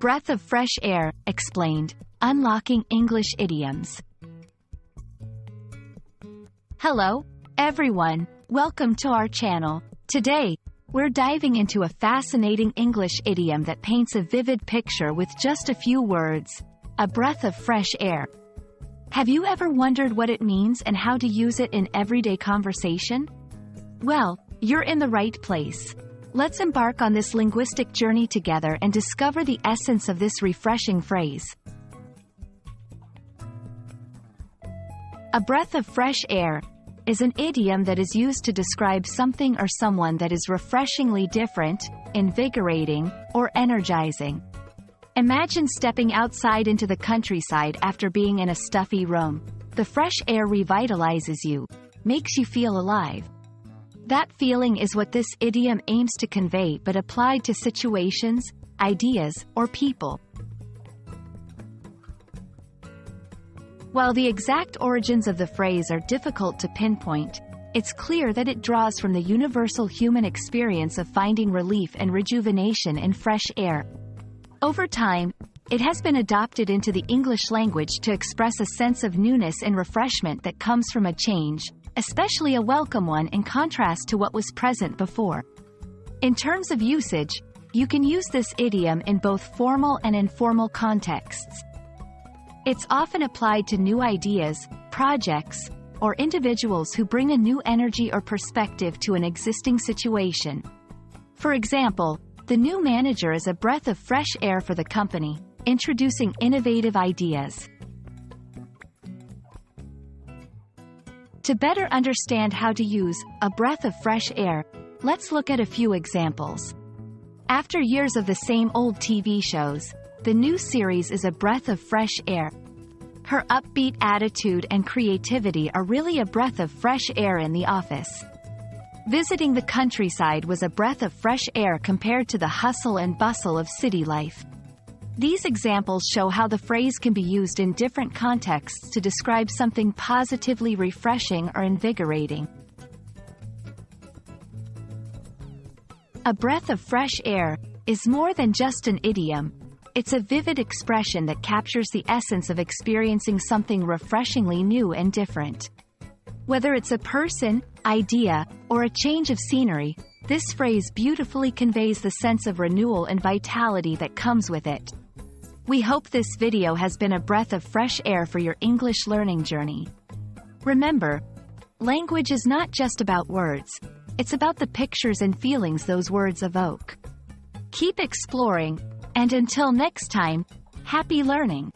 breath of fresh air, explained, unlocking English idioms. Hello, everyone. Welcome to our channel. Today, we're diving into a fascinating English idiom that paints a vivid picture with just a few words. A breath of fresh air. Have you ever wondered what it means and how to use it in everyday conversation? Well, you're in the right place. Let's embark on this linguistic journey together and discover the essence of this refreshing phrase. A breath of fresh air is an idiom that is used to describe something or someone that is refreshingly different, invigorating, or energizing. Imagine stepping outside into the countryside after being in a stuffy room. The fresh air revitalizes you, makes you feel alive. That feeling is what this idiom aims to convey, but applied to situations, ideas, or people. While the exact origins of the phrase are difficult to pinpoint, it's clear that it draws from the universal human experience of finding relief and rejuvenation in fresh air. Over time, it has been adopted into the English language to express a sense of newness and refreshment that comes from a change, especially a welcome one in contrast to what was present before. In terms of usage, you can use this idiom in both formal and informal contexts. It's often applied to new ideas, projects, or individuals who bring a new energy or perspective to an existing situation. For example, the new manager is a breath of fresh air for the company, introducing innovative ideas. To better understand how to use a breath of fresh air, let's look at a few examples. After years of the same old TV shows, the new series is a breath of fresh air. Her upbeat attitude and creativity are really a breath of fresh air in the office. Visiting the countryside was a breath of fresh air compared to the hustle and bustle of city life. These examples show how the phrase can be used in different contexts to describe something positively refreshing or invigorating. A breath of fresh air is more than just an idiom. It's a vivid expression that captures the essence of experiencing something refreshingly new and different. Whether it's a person, idea, or a change of scenery, this phrase beautifully conveys the sense of renewal and vitality that comes with it. We hope this video has been a breath of fresh air for your English learning journey. Remember, language is not just about words, it's about the pictures and feelings those words evoke. Keep exploring, and until next time, happy learning!